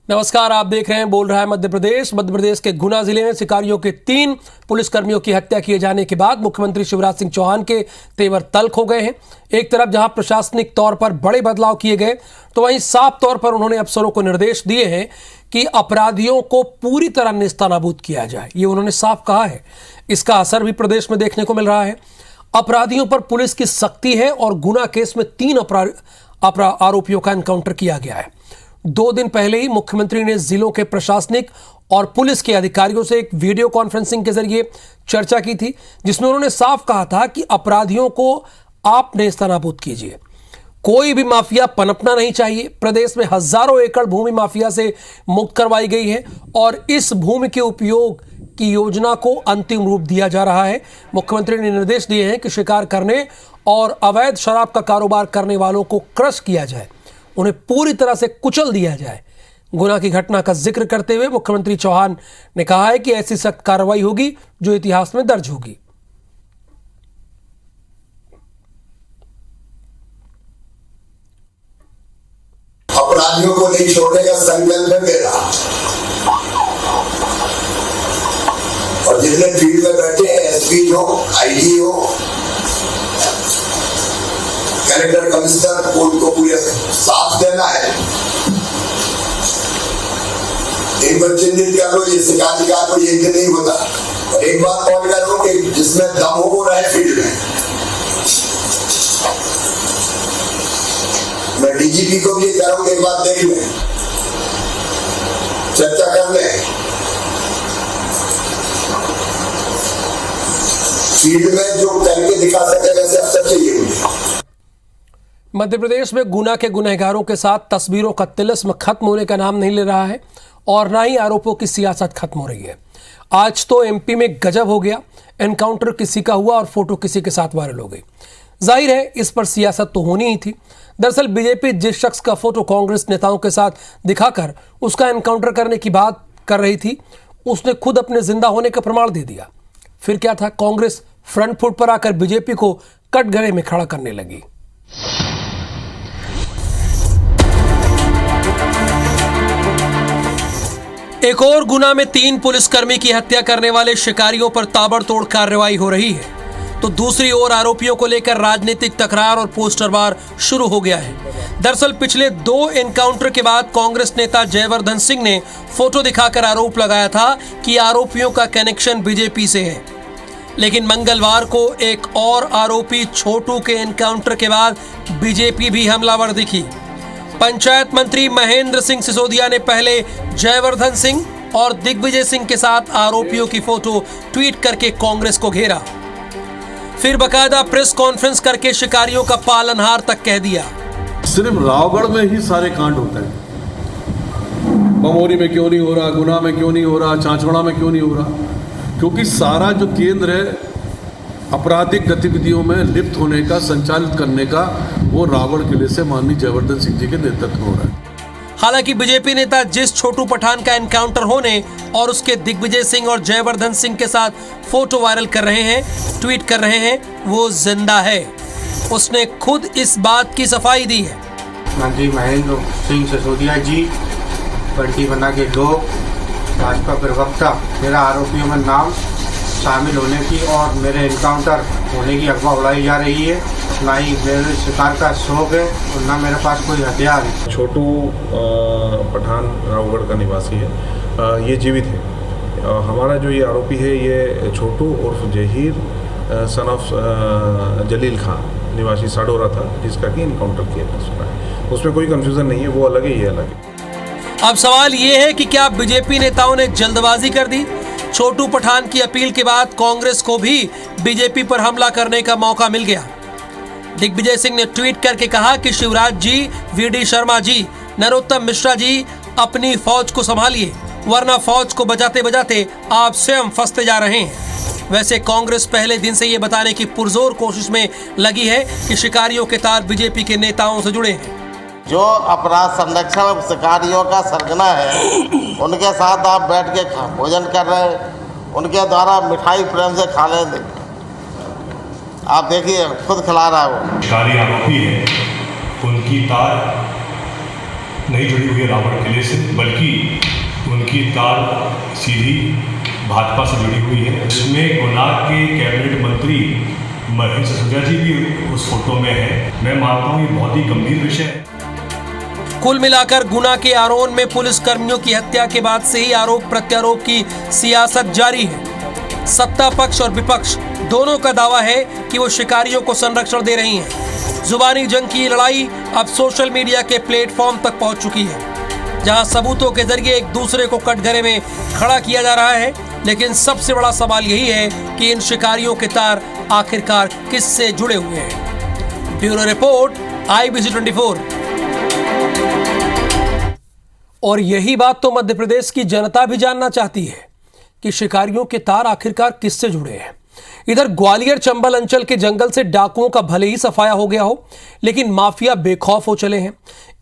नमस्कार, आप देख रहे हैं बोल रहा है मध्य प्रदेश के गुना जिले में शिकारियों के 3 पुलिसकर्मियों की हत्या किए जाने के बाद मुख्यमंत्री शिवराज सिंह चौहान के तेवर तल्ख हो गए हैं। एक तरफ जहां प्रशासनिक तौर पर बड़े बदलाव किए गए, तो वहीं साफ तौर पर उन्होंने अफसरों को निर्देश दिए हैं कि अपराधियों को पूरी तरह नेस्तनाबूद किया जाए। ये उन्होंने साफ कहा है। इसका असर भी प्रदेश में देखने को मिल रहा है। अपराधियों पर पुलिस की सख्ती है और गुना केस में 3 आरोपियों का एनकाउंटर किया गया है। 2 दिन पहले ही मुख्यमंत्री ने जिलों के प्रशासनिक और पुलिस के अधिकारियों से एक वीडियो कॉन्फ्रेंसिंग के जरिए चर्चा की थी, जिसमें उन्होंने साफ कहा था कि अपराधियों को आप नेस्तनाबूद कीजिए। कोई भी माफिया पनपना नहीं चाहिए। प्रदेश में हजारों एकड़ भूमि माफिया से मुक्त करवाई गई है और इस भूमि के उपयोग की योजना को अंतिम रूप दिया जा रहा है। मुख्यमंत्री ने निर्देश दिए हैं कि शिकार करने और अवैध शराब का कारोबार करने वालों को क्रश किया जाए, उन्हें पूरी तरह से कुचल दिया जाए। गुना की घटना का जिक्र करते हुए मुख्यमंत्री चौहान ने कहा है कि ऐसी सख्त कार्रवाई होगी जो इतिहास में दर्ज होगी। अपराधियों को नहीं छोड़ने का संकल्प है मेरा, और जितने फील्ड में बैठे हैं, एसपी हो, आईजी हो, कलेक्टर, कमिश्नर, कोर्ट को पूरे साथ देना है। एक बार चिन्हित कर लो, ये शिकार को ये नहीं होता। और एक बात और करो कि जिसमें दम हो वो रहे फील्ड में। मैं डीजीपी को भी कह रहा हूं, एक बात देख लें, चर्चा कर लें, फील्ड में जो करके दिखा सके वैसे अफसर चाहिए मुझे। मध्य प्रदेश में गुना के गुनहगारों के साथ तस्वीरों का तिलिस्म खत्म होने का नाम नहीं ले रहा है और ना ही आरोपों की सियासत खत्म हो रही है। आज तो एमपी में गजब हो गया। एनकाउंटर किसी का हुआ और फोटो किसी के साथ वायरल हो गई। जाहिर है इस पर सियासत तो होनी ही थी। दरअसल बीजेपी जिस शख्स का फोटो कांग्रेस नेताओं के साथ दिखाकर उसका एनकाउंटर करने की बात कर रही थी, उसने खुद अपने जिंदा होने का प्रमाण दे दिया। फिर क्या था, कांग्रेस फ्रंट फुट पर आकर बीजेपी को कटघरे में खड़ा करने लगी। एक और गुना में 3 पुलिसकर्मी की हत्या करने वाले शिकारियों पर ताबड़तोड़ कार्रवाई हो रही है, तो दूसरी ओर आरोपियों को लेकर राजनीतिक तकरार और पोस्टरवार शुरू हो गया है। दरअसल पिछले 2 एनकाउंटर के बाद कांग्रेस नेता जयवर्धन सिंह ने फोटो दिखाकर आरोप लगाया था कि आरोपियों का कनेक्शन बीजेपी से है। लेकिन मंगलवार को एक और आरोपी छोटू के एनकाउंटर के बाद बीजेपी भी हमलावर दिखी। पंचायत मंत्री महेंद्र सिंह सिसोदिया ने पहले जयवर्धन सिंह और दिग्विजय सिंह के साथ आरोपियों की फोटो ट्वीट करके कांग्रेस को घेरा, फिर बकायदा प्रेस कॉन्फ्रेंस करके शिकारियों का पालनहार तक कह दिया। सिर्फ रावगढ़ में ही सारे कांड होते हैं, बमोरी में क्यों नहीं हो रहा, गुना में क्यों नहीं हो रहा, चांचौड़ा में क्यों नहीं हो रहा? क्योंकि सारा जो केंद्र है आपराधिक गतिविधियों में लिप्त होने का, संचालित करने का, वो रावगढ़ किले से माननीय जयवर्धन सिंह जी के नेतृत्व में हो रहा है। हालांकि बीजेपी नेता जिस छोटू पठान का एनकाउंटर होने और उसके दिग्विजय सिंह और जयवर्धन सिंह के साथ फोटो वायरल कर रहे हैं, ट्वीट कर रहे हैं, वो जिंदा है। उसने खुद इस बात की सफाई दी है। मंत्री महेंद्र सिंह सिसोदिया जी, बंटी बना के लोग, भाजपा प्रवक्ता, मेरा आरोपियों में नाम शामिल होने की और मेरे एनकाउंटर होने की अफवाह उड़ाई जा रही है। ना ही मेरे शिकार का शौक है और ना मेरे पास कोई हथियार है। छोटू पठान रावगढ़ का निवासी है, ये जीवित है। हमारा जो ये आरोपी है, ये छोटू उर्फ जहीर सन ऑफ जलील खान निवासी साडोरा था, जिसका कि इनकाउंटर किया जा चुका है। उसमें कोई कंफ्यूजन नहीं है, वो अलग है, ये अलग है। अब सवाल ये है कि क्या बीजेपी नेताओं ने जल्दबाजी कर दी? छोटू पठान की अपील के बाद कांग्रेस को भी बीजेपी पर हमला करने का मौका मिल गया। दिग्विजय सिंह ने ट्वीट करके कहा कि शिवराज जी, वीडी शर्मा जी, नरोत्तम मिश्रा जी, अपनी फौज को संभालिए, वरना फौज को बचाते बचाते आप स्वयं फंसते जा रहे हैं। वैसे कांग्रेस पहले दिन से ये बताने की पुरजोर कोशिश में लगी है कि शिकारियों के तार बीजेपी के नेताओं से जुड़े हैं। जो अपराध संरक्षण शिकारियों का सरगना है, उनके साथ आप बैठ के भोजन कर रहे हैं, उनके द्वारा मिठाई प्रेम से खा लें। आप देखिए, खुद खिला रहा है वो। शिकारी आरोपी है, उनकी तार नहीं जुड़ी हुई है रावण किले से, बल्कि उनकी तार सीधी भाजपा से जुड़ी हुई है। इसमें गुना के कैबिनेट मंत्री महेश सिसोदिया जी भी उस फोटो में है। मैं मानता हूँ ये बहुत ही गंभीर विषय है। कुल मिलाकर गुना के आरोन में पुलिस कर्मियों की हत्या के बाद से ही आरोप प्रत्यारोप की सियासत जारी है। सत्ता पक्ष और विपक्ष दोनों का दावा है कि वो शिकारियों को संरक्षण दे रही हैं। जुबानी जंग की लड़ाई अब सोशल मीडिया के प्लेटफॉर्म तक पहुंच चुकी है, जहां सबूतों के जरिए एक दूसरे को कटघरे में खड़ा किया जा रहा है। लेकिन सबसे बड़ा सवाल यही है कि इन शिकारियों के तार आखिरकार किससे जुड़े हुए हैं। Bureau report, IBC 24। और यही बात तो मध्य प्रदेश की जनता भी जानना चाहती है कि शिकारियों के तार आखिरकार किससे जुड़े हैं। इधर ग्वालियर चंबल अंचल के जंगल से डाकुओं का भले ही सफाया हो गया हो, लेकिन माफिया बेखौफ हो चले हैं।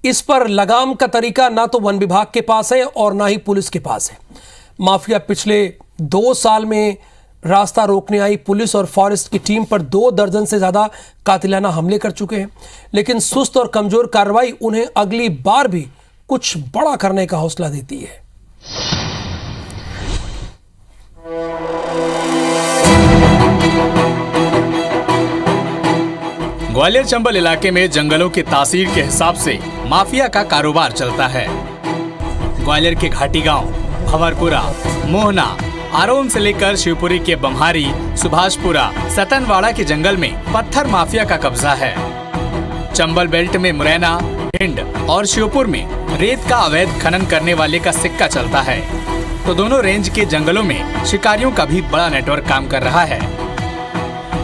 इस पर लगाम का तरीका ना तो वन विभाग के पास है और ना ही पुलिस के पास है। माफिया पिछले 2 साल में रास्ता रोकने आई पुलिस और फॉरेस्ट की टीम पर 2 दर्जन से ज्यादा कातिलाना हमले कर चुके हैं, लेकिन सुस्त और कमजोर कार्रवाई उन्हें अगली बार भी कुछ बड़ा करने का हौसला देती है। ग्वालियर चंबल इलाके में जंगलों की तासीर के हिसाब से माफिया का कारोबार चलता है। ग्वालियर के घाटी गांव, भंवरपुरा, मोहना, आरोन से लेकर शिवपुरी के बम्हारी, सुभाषपुरा, सतनवाड़ा के जंगल में पत्थर माफिया का कब्जा है। चंबल बेल्ट में मुरैना, भिंड और शिवपुर में रेत का अवैध खनन करने वाले का सिक्का चलता है, तो दोनों रेंज के जंगलों में शिकारियों का भी बड़ा नेटवर्क काम कर रहा है।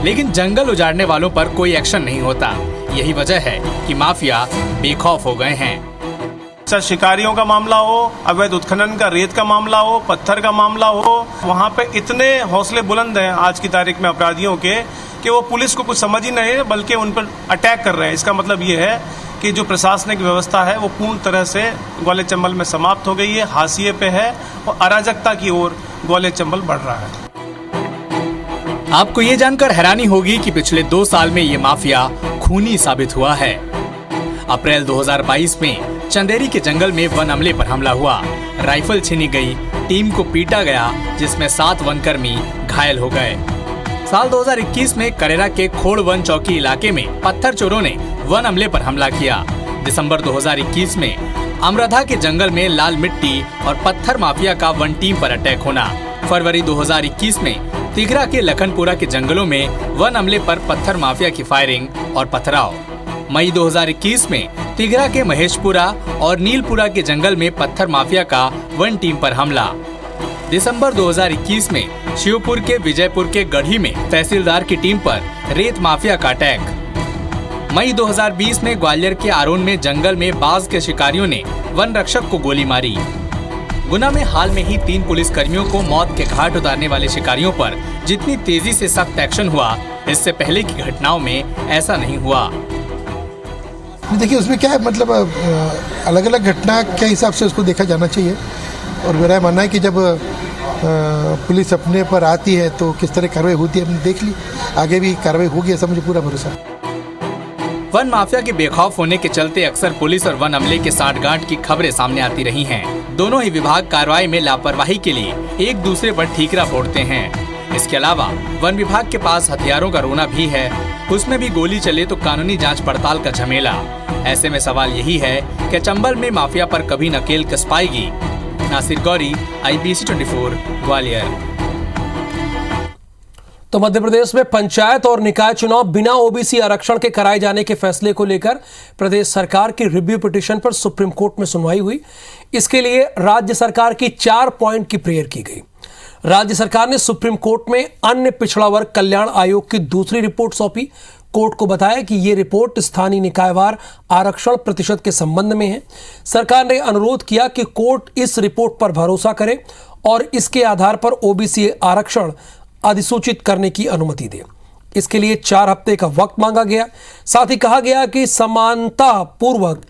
लेकिन जंगल उजाड़ने वालों पर कोई एक्शन नहीं होता। यही वजह है कि माफिया बेखौफ हो गए हैं। चाहे शिकारियों का मामला हो, अवैध उत्खनन का, रेत का मामला हो, पत्थर का मामला हो, वहाँ पे इतने हौसले बुलंद हैं आज की तारीख में अपराधियों के कि वो पुलिस को कुछ समझ ही नहीं है, बल्कि उन पर अटैक कर रहे हैं। इसका मतलब ये है कि जो प्रशासनिक व्यवस्था है वो पूर्ण तरह से ग्वालियर चंबल में समाप्त हो गई है, हाशिए पे है और अराजकता की ओर ग्वालियर चंबल बढ़ रहा है। आपको ये जानकर हैरानी होगी कि पिछले 2 साल में ये माफिया खूनी साबित हुआ है। अप्रैल 2022 में चंदेरी के जंगल में वन अमले पर हमला हुआ, राइफल छीनी गई, टीम को पीटा गया, जिसमें 7 वनकर्मी घायल हो गए। साल 2021 में करेरा के खोड़ वन चौकी इलाके में पत्थर चोरों ने वन अमले पर हमला किया। दिसंबर 2021 में अमरधा के जंगल में लाल मिट्टी और पत्थर माफिया का वन टीम पर अटैक होना। फरवरी 2021 में तिघरा के लखनपुरा के जंगलों में वन अमले पर पत्थर माफिया की फायरिंग और पथराव। मई 2021 में तिघरा के महेशपुरा और नीलपुरा के जंगल में पत्थर माफिया का वन टीम पर हमला। दिसंबर 2021 में शिवपुर के विजयपुर के गढ़ी में तहसीलदार की टीम पर रेत माफिया का अटैक। मई 2020 में ग्वालियर के आरोन में जंगल में बाज के शिकारियों ने वन रक्षक को गोली मारी। गुना में हाल में ही 3 पुलिस कर्मियों को मौत के घाट उतारने वाले शिकारियों पर जितनी तेजी से सख्त एक्शन हुआ, इससे पहले की घटनाओं में ऐसा नहीं हुआ। देखिए उसमें क्या है, मतलब अलग अलग घटना के हिसाब से उसको देखा जाना चाहिए। और मेरा मानना है कि जब पुलिस अपने पर आती है तो किस तरह कार्रवाई होती है हमने देख ली, आगे भी कार्रवाई होगी ऐसा मुझे पूरा भरोसा है। वन माफिया के बेखौफ होने के चलते अक्सर पुलिस और वन अमले के साठगांठ की खबरें सामने आती रही हैं। दोनों ही विभाग कार्रवाई में लापरवाही के लिए एक दूसरे पर ठीकरा फोड़ते हैं। इसके अलावा वन विभाग के पास हथियारों का रोना भी है, उसमें भी गोली चले तो कानूनी जांच पड़ताल का झमेला। ऐसे में सवाल यही है कि चंबल में माफिया पर कभी नकेल कस पाएगी। नासिर गौरी, IBC 24, ग्वालियर। तो मध्य प्रदेश में पंचायत और निकाय चुनाव बिना OBC आरक्षण के कराए जाने के फैसले को लेकर प्रदेश सरकार की रिव्यू पिटीशन पर सुप्रीम कोर्ट में सुनवाई हुई। इसके लिए राज्य सरकार की 4 पॉइंट की प्रेयर की गई। राज्य सरकार ने सुप्रीम कोर्ट में अन्य पिछड़ा वर्ग कल्याण आयोग की दूसरी रिपोर्ट सौंपी। कोर्ट को बताया कि ये रिपोर्ट स्थानीय निकायवार आरक्षण प्रतिशत के संबंध में है। सरकार ने अनुरोध किया कि कोर्ट इस रिपोर्ट पर भरोसा करे और इसके आधार पर OBC आरक्षण अधिसूचित करने की अनुमति दे। इसके लिए 4 हफ्ते का वक्त मांगा गया। साथ ही कहा गया कि समानता पूर्वक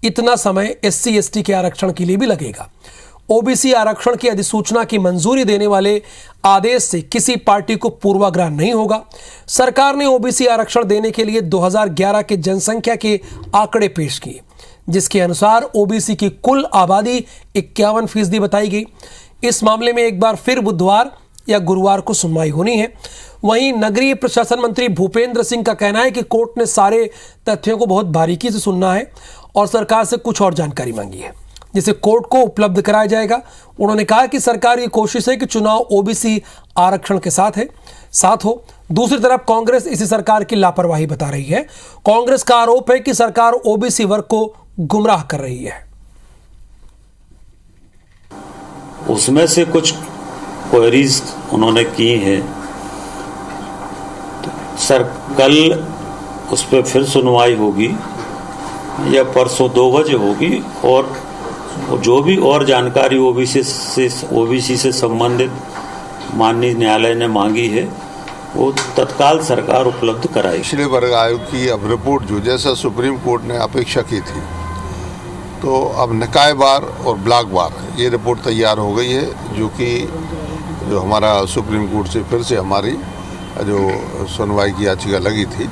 इतना समय SC ST के आरक्षण के लिए भी लगेगा। OBC आरक्षण की अधिसूचना की मंजूरी देने वाले आदेश से किसी पार्टी को पूर्वाग्रह नहीं होगा। सरकार ने OBC आरक्षण देने के लिए 2011 के जनसंख्या के आंकड़े पेश किए, जिसके अनुसार ओबीसी की कुल आबादी 51% बताई गई। इस मामले में एक बार फिर बुधवार या गुरुवार को सुनवाई होनी है। वहीं नगरीय प्रशासन मंत्री भूपेंद्र सिंह का कहना है कि कोर्ट ने सारे तथ्यों को बहुत बारीकी से सुनना है और सरकार से कुछ और जानकारी मांगी है, जिसे कोर्ट को उपलब्ध कराया जाएगा। उन्होंने कहा कि सरकार की कोशिश है कि चुनाव ओबीसी आरक्षण के साथ हो। दूसरी तरफ कांग्रेस इसी सरकार की लापरवाही बता रही है। कांग्रेस का आरोप है कि सरकार ओबीसी वर्ग को गुमराह कर रही है। उसमें से कुछ क्वेरीज उन्होंने की हैं, सर कल उस पर फिर सुनवाई होगी या परसों 2 बजे होगी, और जो भी और जानकारी ओबीसी से संबंधित माननीय न्यायालय ने मांगी है वो तत्काल सरकार उपलब्ध कराएगी। पिछले वर्ग आयोग की अब रिपोर्ट जो जैसा सुप्रीम कोर्ट ने अपेक्षा की थी, तो अब निकाय बार और ब्लॉक बार ये रिपोर्ट तैयार हो गई है, जो हमारा सुप्रीम कोर्ट से फिर से हमारी जो सुनवाई की याचिका लगी थी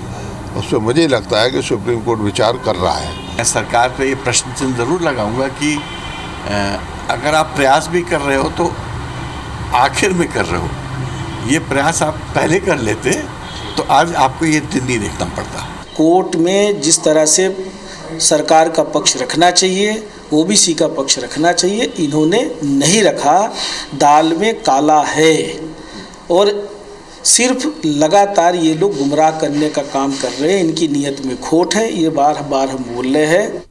उस पर मुझे लगता है कि सुप्रीम कोर्ट विचार कर रहा है। मैं सरकार पे ये प्रश्न चिन्ह जरूर लगाऊंगा कि अगर आप प्रयास भी कर रहे हो तो आखिर में कर रहे हो, ये प्रयास आप पहले कर लेते तो आज आपको ये दिन नहीं देखना पड़ता। कोर्ट में जिस तरह से सरकार का पक्ष रखना चाहिए, ओबीसी का पक्ष रखना चाहिए, इन्होंने नहीं रखा। दाल में काला है और सिर्फ लगातार ये लोग गुमराह करने का काम कर रहे हैं। इनकी नीयत में खोट है, ये बार बार हम बोल रहे हैं।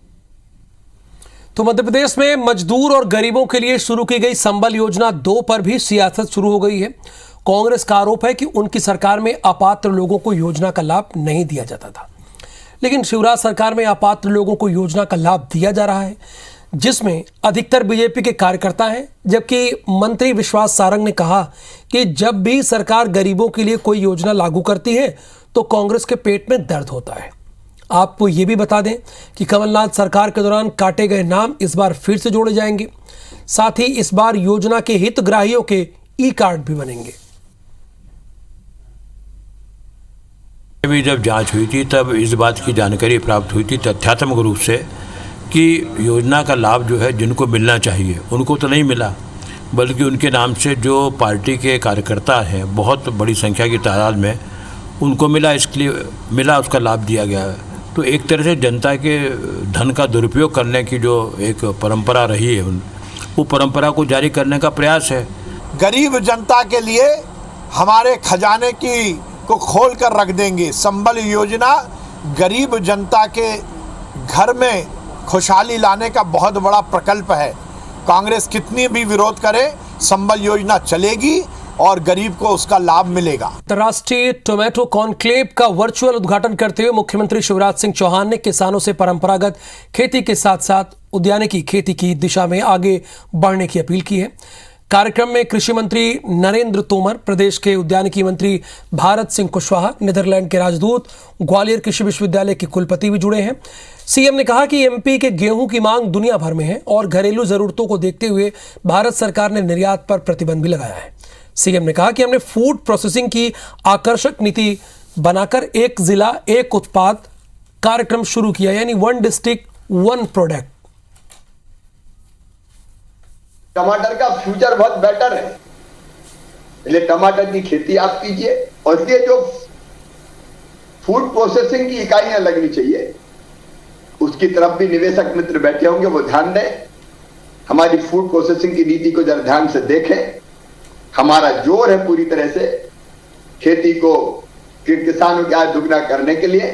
तो मध्य प्रदेश में मजदूर और गरीबों के लिए शुरू की गई संबल योजना 2 पर भी सियासत शुरू हो गई है। कांग्रेस का आरोप है कि उनकी सरकार में अपात्र लोगों को योजना का लाभ नहीं दिया जाता था, लेकिन शिवराज सरकार में अपात्र लोगों को योजना का लाभ दिया जा रहा है, जिसमें अधिकतर बीजेपी के कार्यकर्ता हैं। जबकि मंत्री विश्वास सारंग ने कहा कि जब भी सरकार गरीबों के लिए कोई योजना लागू करती है तो कांग्रेस के पेट में दर्द होता है। आपको ये भी बता दें कि कमलनाथ सरकार के दौरान काटे गए नाम इस बार फिर से जोड़े जाएंगे। साथ ही इस बार योजना के हितग्राहियों के ई कार्ड भी बनेंगे। भी जब जांच हुई थी तब इस बात की जानकारी प्राप्त हुई थी तथ्यात्मक रूप से कि योजना का लाभ जो है जिनको मिलना चाहिए उनको तो नहीं मिला, बल्कि उनके नाम से जो पार्टी के कार्यकर्ता हैं बहुत बड़ी संख्या की तादाद में उनको मिला, इसलिए मिला, उसका लाभ दिया गया है। तो एक तरह से जनता के धन का दुरुपयोग करने की जो एक परंपरा रही है वो परंपरा को जारी करने का प्रयास है। गरीब जनता के लिए हमारे खजाने को खोल कर रख देंगे। संबल योजना गरीब जनता के घर में खुशहाली लाने का बहुत बड़ा प्रकल्प है। कांग्रेस कितनी भी विरोध करे, संबल योजना चलेगी और गरीब को उसका लाभ मिलेगा। अंतर्राष्ट्रीय टोमेटो कॉन्क्लेव का वर्चुअल उद्घाटन करते हुए मुख्यमंत्री शिवराज सिंह चौहान ने किसानों से परंपरागत खेती के साथ साथ उद्यानिकी खेती की दिशा में आगे बढ़ने की अपील की है। कार्यक्रम में कृषि मंत्री नरेंद्र तोमर, प्रदेश के उद्यानिकी मंत्री भारत सिंह कुशवाहा, नीदरलैंड के राजदूत, ग्वालियर कृषि विश्वविद्यालय के कुलपति भी जुड़े हैं। सीएम ने कहा कि एमपी के गेहूं की मांग दुनिया भर में है और घरेलू जरूरतों को देखते हुए भारत सरकार ने निर्यात पर प्रतिबंध भी लगाया है। सीएम ने कहा कि हमने फूड प्रोसेसिंग की आकर्षक नीति बनाकर एक जिला एक उत्पाद कार्यक्रम शुरू किया, यानी 1 डिस्ट्रिक्ट 1 प्रोडक्ट। टमाटर का फ्यूचर बहुत बेटर है, इसलिए टमाटर की खेती आप कीजिए और इसलिए जो फूड प्रोसेसिंग की इकाइयां लगनी चाहिए उसकी तरफ भी निवेशक मित्र बैठे होंगे, वो ध्यान दें। हमारी फूड प्रोसेसिंग की नीति को जरा ध्यान से देखें। हमारा जोर है पूरी तरह से खेती को किसानों की आय दुगना करने के लिए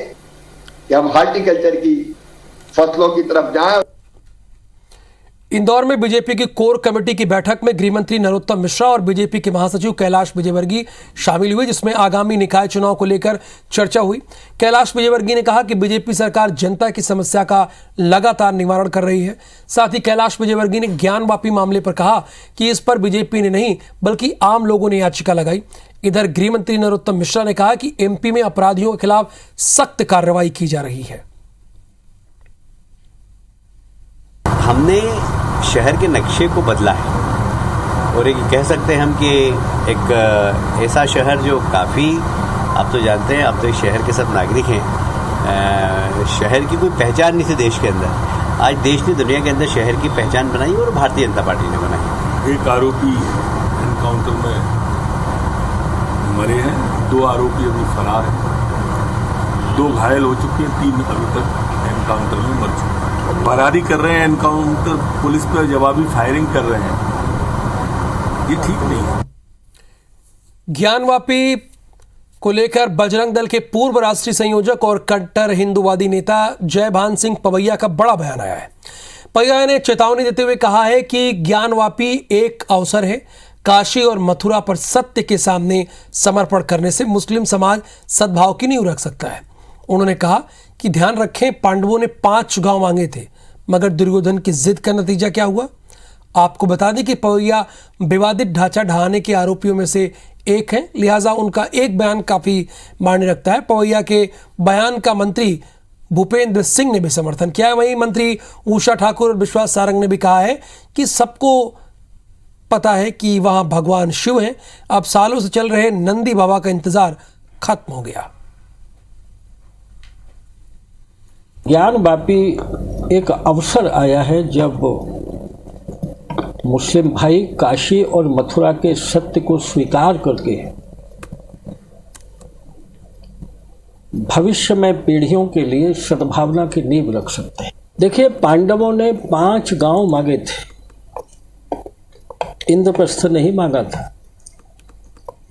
कि हम हार्टिकल्चर की फसलों की तरफ जाएं। इंदौर में बीजेपी की कोर कमेटी की बैठक में गृहमंत्री नरोत्तम मिश्रा और बीजेपी के महासचिव कैलाश विजयवर्गीय शामिल हुए, जिसमें आगामी निकाय चुनाव को लेकर चर्चा हुई। कैलाश विजयवर्गीय ने कहा कि बीजेपी सरकार जनता की समस्या का लगातार निवारण कर रही है। साथ ही कैलाश विजयवर्गीय ने ज्ञानवापी मामले पर कहा कि इस पर बीजेपी ने नहीं बल्कि आम लोगों ने याचिका लगाई। इधर गृहमंत्री नरोत्तम मिश्रा ने कहा कि एमपी में अपराधियों के खिलाफ सख्त कार्रवाई की जा रही है। हमने शहर के नक्शे को बदला है और एक कह सकते हैं हम कि एक ऐसा शहर जो काफ़ी, आप तो जानते हैं, आप तो इस शहर के सब नागरिक हैं, शहर की कोई पहचान नहीं थी देश के अंदर। आज देश ने दुनिया के अंदर शहर की पहचान बनाई और भारतीय जनता पार्टी ने बनाई। एक आरोपी एनकाउंटर में मरे हैं, 2 आरोपी अभी फरार हैं, 2 घायल हो चुके हैं, 3 अभी तक एनकाउंटर में मर चुके हैं। फरारी कर रहे हैं, एनकाउंटर पुलिस पर जवाबी फायरिंग कर रहे हैं, ये ठीक नहीं है। ज्ञानवापी को लेकर बजरंग दल के पूर्व राष्ट्रीय संयोजक और कट्टर हिंदूवादी नेता जयभान सिंह पवैया का बड़ा बयान आया है। पवैया ने चेतावनी देते हुए कहा है कि ज्ञानवापी एक अवसर है। काशी और मथुरा पर सत्य के सामने समर्पण करने से मुस्लिम समाज सद्भाव की नींव रख सकता है। उन्होंने कहा कि ध्यान रखें, पांडवों ने 5 गांव मांगे थे, मगर दुर्योधन की जिद का नतीजा क्या हुआ। आपको बता दें कि पवैया विवादित ढांचा ढहाने के आरोपियों में से एक है, लिहाजा उनका एक बयान काफी मायने रखता है। पवैया के बयान का मंत्री भूपेंद्र सिंह ने भी समर्थन किया है। वहीं मंत्री उषा ठाकुर और विश्वास सारंग ने भी कहा है कि सबको पता है कि वहां भगवान शिव हैं, अब सालों से चल रहे नंदी बाबा का इंतजार खत्म हो गया। ज्ञानवापी एक अवसर आया है जब मुस्लिम भाई काशी और मथुरा के सत्य को स्वीकार करके भविष्य में पीढ़ियों के लिए सद्भावना की नींव रख सकते हैं। देखिए, पांडवों ने 5 गांव मांगे थे, इंद्रप्रस्थ नहीं मांगा था,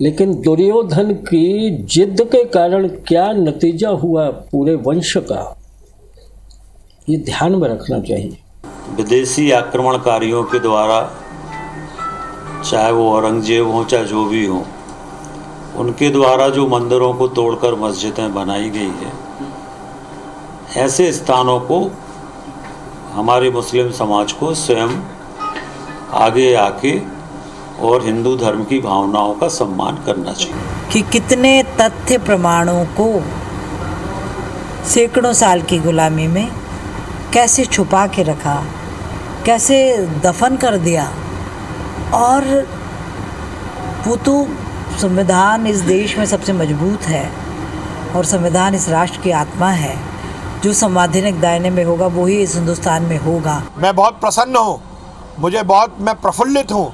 लेकिन दुर्योधन की जिद के कारण क्या नतीजा हुआ पूरे वंश का, ये ध्यान में रखना चाहिए। विदेशी आक्रमणकारियों के द्वारा, चाहे वो औरंगजेब हो चाहे जो भी हो, उनके द्वारा जो मंदिरों को तोड़कर मस्जिदें बनाई गई है, ऐसे स्थानों को हमारे मुस्लिम समाज को स्वयं आगे आके और हिंदू धर्म की भावनाओं का सम्मान करना चाहिए। कि कितने तथ्य प्रमाणों को सैकड़ों साल की गुलामी में कैसे छुपा के रखा, कैसे दफन कर दिया। और वो तो संविधान इस देश में सबसे मजबूत है और संविधान इस राष्ट्र की आत्मा है। जो संवैधानिक दायरे में होगा वही इस हिंदुस्तान में होगा। मैं बहुत प्रसन्न हूँ, मैं प्रफुल्लित हूँ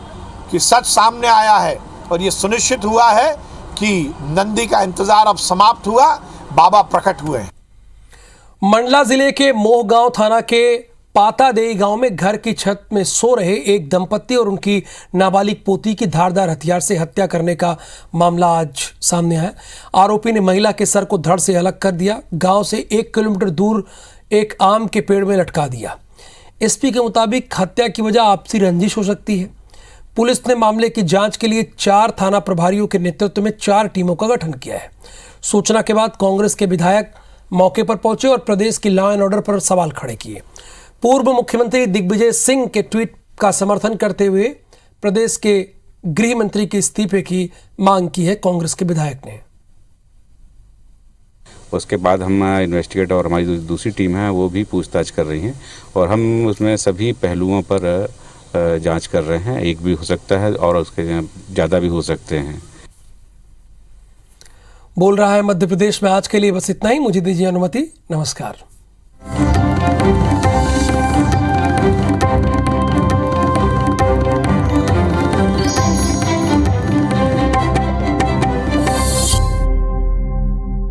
कि सच सामने आया है और ये सुनिश्चित हुआ है कि नंदी का इंतजार अब समाप्त हुआ, बाबा प्रकट हुए। मंडला जिले के मोहगांव थाना के पातादेई गांव में घर की छत में सो रहे एक दंपत्ति और उनकी नाबालिग पोती की धारदार हथियार से हत्या करने का मामला आज सामने आया। आरोपी ने महिला के सर को धड़ से अलग कर दिया, गांव से 1 किलोमीटर दूर एक आम के पेड़ में लटका दिया। एसपी के मुताबिक हत्या की वजह आपसी रंजिश हो सकती है। पुलिस ने मामले की जांच के लिए 4 थाना प्रभारियों के नेतृत्व में 4 टीमों का गठन किया है। सूचना के बाद कांग्रेस के विधायक मौके पर पहुंचे और प्रदेश की लॉ एंड ऑर्डर पर सवाल खड़े किए। पूर्व मुख्यमंत्री दिग्विजय सिंह के ट्वीट का समर्थन करते हुए प्रदेश के गृह मंत्री के इस्तीफे की मांग की है कांग्रेस के विधायक ने। उसके बाद हम इन्वेस्टिगेटर और हमारी दूसरी टीम है वो भी पूछताछ कर रही हैं और हम उसमें सभी पहलुओं पर जांच कर रहे हैं। एक भी हो सकता है और उसके ज़्यादा भी हो सकते हैं। बोल रहा है मध्य प्रदेश में आज के लिए बस इतना ही। मुझे दीजिए अनुमति। नमस्कार।